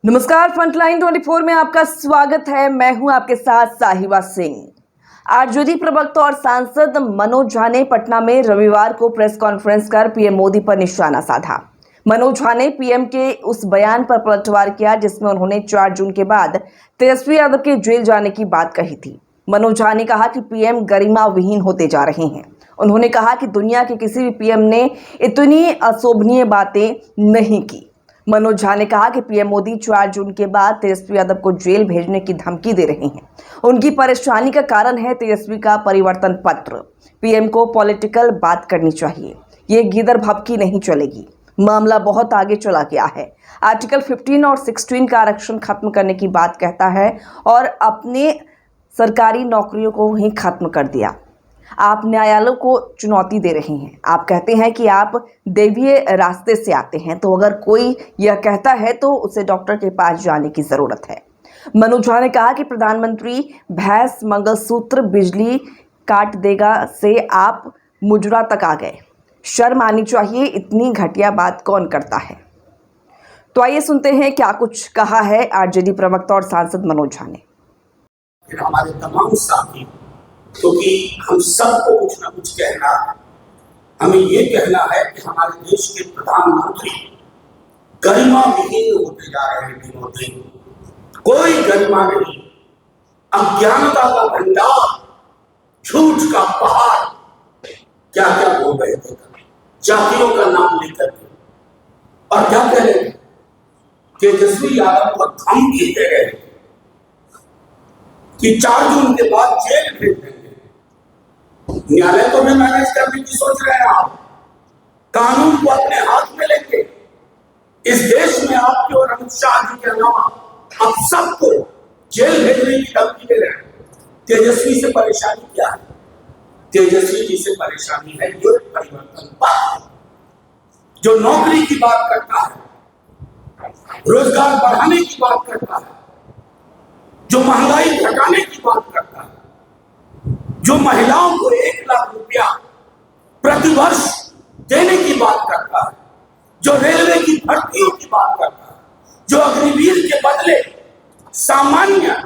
नमस्कार, फ्रंटलाइन 24 में आपका स्वागत है। मैं हूं आपके साथ साहिबा सिंह। आरजेडी प्रवक्ता और सांसद मनोज झा ने पटना में रविवार को प्रेस कॉन्फ्रेंस कर पीएम मोदी पर निशाना साधा। मनोज झा ने पीएम के उस बयान पर पलटवार किया जिसमें उन्होंने 4 जून के बाद तेजस्वी यादव के जेल जाने की बात कही थी। मनोज झा ने कहा कि पीएम गरिमा विहीन होते जा रहे हैं। उन्होंने कहा कि दुनिया के किसी भी पीएम ने इतनी अशोभनीय बातें नहीं की। मनोज झा ने कहा कि पीएम मोदी 4 जून के बाद तेजस्वी यादव को जेल भेजने की धमकी दे रहे हैं। उनकी परेशानी का कारण है तेजस्वी का परिवर्तन पत्र। पीएम को पॉलिटिकल बात करनी चाहिए, ये गीदड़ भभकी नहीं चलेगी। मामला बहुत आगे चला गया है। आर्टिकल 15 और 16 का आरक्षण खत्म करने की बात कहता है और अपने सरकारी नौकरियों को ही खत्म कर दिया। आप न्यायालय को चुनौती दे रहे हैं। आप कहते हैं कि आप दैवीय रास्ते से आते हैं, तो अगर कोई यह कहता है तो उसे डॉक्टर के पास जाने की जरूरत है। मनोज झा ने कहा कि प्रधानमंत्री भैंस मंगलसूत्र बिजली काट देगा से आप मुजरा तक आ गए। शर्म आनी चाहिए, इतनी घटिया बात कौन करता है। तो आइए सुनते हैं क्या कुछ कहा है आरजेडी प्रवक्ता और सांसद मनोज झा ने। हमारे तमाम साथी, क्योंकि हम सबको कुछ ना कुछ कहना है। हमें ये कहना है कि हमारे देश के प्रधानमंत्री गरिमा विहीन होते जा रहे हैं दिनों दिन। कोई गरिमा नहीं, अज्ञानता का भंडार, झूठ का पहाड़, क्या क्या बोल रहे थे, जातियों का नाम लेकर के। और क्या कह रहे थे, तेजस्वी यादव को धमकी दे रहे थे कि 4 जून के बाद जेल भेज देंगे। न्यायालय को भी मैनेज करने की सोच रहे हैं आप, कानून को अपने हाथ में लेंगे। इस देश में आपके और अमित शाह जी के अलावा आप सबको जेल भेजने की धमकी दे रहे हैं। तेजस्वी से परेशानी क्या है? तेजस्वी जी से परेशानी है जो परिवर्तन पत्र, जो नौकरी की बात करता है, रोजगार बढ़ाने की बात करता है, जो महंगाई घटाने की बात करता है, जो महिलाओं को 1 लाख रुपया प्रतिवर्ष देने की बात करता है, जो रेलवे की भर्तियों की बात करता है, जो अग्निवीर के बदले सामान्य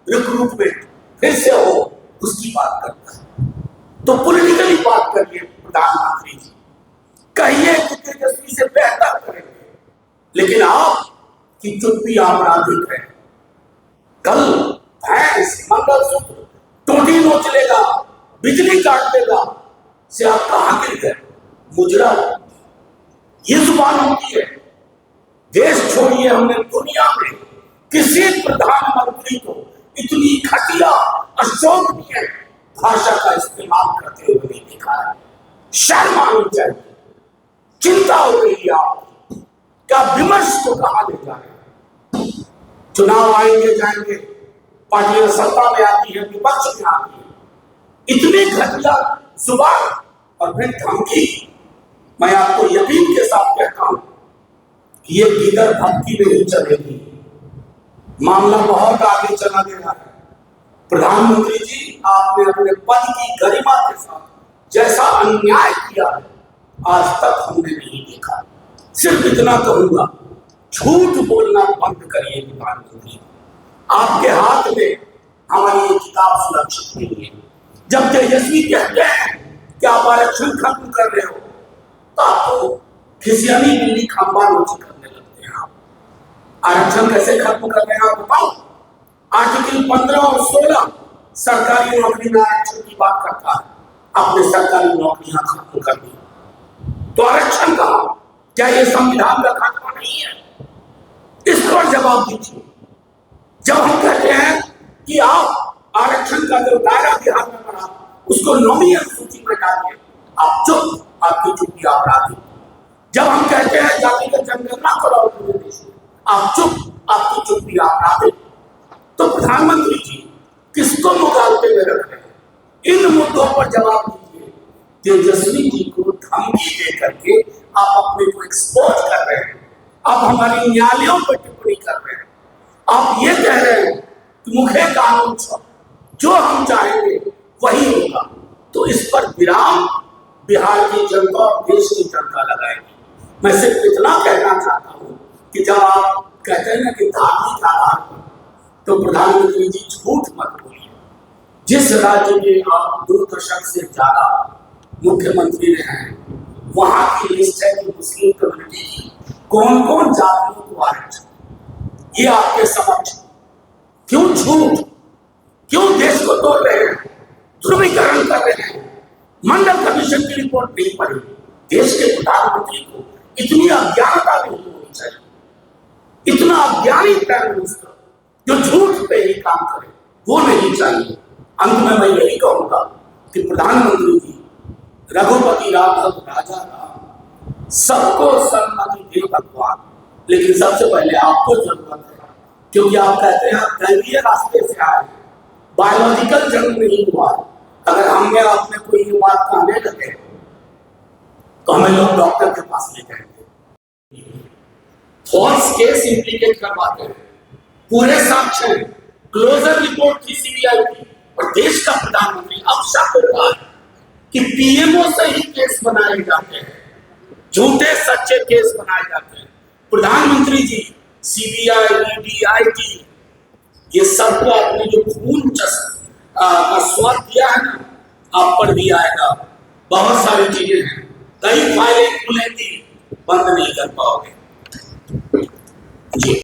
रिक्रूटमेंट फिर से हो उसकी बात करता है। तो पॉलिटिकली बात करिए प्रधानमंत्री जी, कहिए कि तेजस्वी से बेहतर करेंगे, लेकिन आप की चुप्पी आपराधिक है। कल भैंस मंगलसूत्र टोटी नोच लेगा, बिजली काट देगा से आप कहां गिर गए? मुजरा, ये जुबान होती है। देश छोड़िए, हमने दुनिया में किसी प्रधानमंत्री को इतनी घटिया अशोभनीय भाषा का इस्तेमाल करते हुए नहीं देखा है। शर्म आनी चाहिए। चिंता हो रही है आपकी, क्या विमर्श को कहां ले जा रहे हैं? चुनाव आएंगे जाएंगे, पार्टियां सत्ता में आती है, विपक्ष में आती है, इतनी घटिया जुबान और फिर धमकी। मैं आपको यकीन के साथ कहता हूं कि ये गीदड़ भभकी नहीं चलेगी। मामला बहुत आगे चला गया है। प्रधानमंत्री जी, आपने अपने पद की गरिमा के साथ जैसा अन्याय किया है आज तक हमने नहीं देखा। सिर्फ इतना कहूंगा, झूठ बोलना बंद करिए प्रधानमंत्री। आपके हाथ में हमारी ये किताब सुरक्षित नहीं है। जब तेजस्वी कहते हैं कि आप आरक्षण खत्म कर रहे हो, तो आपको खिसियानी बिल्ली खंबा नोची करने लगते हैं। आप आरक्षण कैसे खत्म कर रहे हैं आप बताओ। आर्टिकल 15 और 16 सरकारी नौकरी में आरक्षण की बात करता है। आपने सरकारी नौकरियां खत्म कर दी, तो आरक्षण कहा? क्या यह संविधान का खात्मा नहीं है? इस पर जवाब दीजिए। जब हम कहते हैं कि आप आरक्षण का जो दायरा बिहार में बना उसको नॉमिनल सूची में डालिए, आप चुप, आपकी चुप्पी आपराधिक। जब हम कहते हैं जातिगत जनगणना कराओ पूरे देश में, आप चुप, आपकी चुप्पी आपराधिक। तो प्रधानमंत्री जी किसको मुगालते में रख रहे हैं? इन मुद्दों पर जवाब दीजिए। तेजस्वी जी को धमकी दे करके आप अपने को एक्सपोज कर रहे हैं। आप हमारी न्यायालयों पर टिप्पणी कर रहे हैं। आप ये कह रहे हैं कि मुखे कानून छो, जो हम चाहेंगे वही होगा। तो इस पर विराम बिहार की जनता और देश की जनता लगाएगी। मैं सिर्फ इतना कहना चाहता हूं कि जब आप कहते हैं ना कि धार्मिक आधार पर, तो प्रधानमंत्री जी झूठ मत बोलिए। जिस राज्य में आप 2 दशक से ज्यादा मुख्यमंत्री रहे हैं, वहां की लिस्ट है कि मुस्लिम कम्युनिटी की कौन कौन जातियों को आरक्षण, ये आपके समक्ष। क्यों झूठ, क्यों देश को तोड़ रहे हैं, ध्रुवीकरण कर रहे हैं? मंडल कमीशन की रिपोर्ट नहीं पढ़ी। देश के प्रधानमंत्री को इतनी अज्ञानता नहीं होनी चाहिए। इतना अज्ञानी प्राइम मिनिस्टर जो झूठ पे ही काम करे, वो नहीं चाहिए। अंत में मैं यही कहूंगा कि प्रधानमंत्री जी रघुपति राघव राजा राम, सबको सम्मति दे भगवान, लेकिन सबसे पहले आपको जरूरत है, क्योंकि आप कहते हैं आप दैवीय रास्ते से आए, बायोलॉजिकल जन्म नहीं हुआ। अगर हम में आपने कोई ये बात कहने लगे तो हमें लोग डॉक्टर के पास ले जाएंगे, फॉल्स केस इंप्लीकेट करवाते हैं। पूरे साक्ष्य, क्लोजर रिपोर्ट थी सीबीआई की, और देश का प्रधानमंत्री अब शक होता है कि पीएमओ से ही केस बनाए जाते हैं, झूठे सच्चे केस बनाए जाते हैं। प्रधानमंत्री जी, सीबीआई, ईडी, आईटी, ये सबको आपने जो खून का स्वाद दिया है ना, आप पर भी आएगा। बहुत सारी चीजें हैं, कई फाइलें खुलेंगी, बंद नहीं कर पाओगे।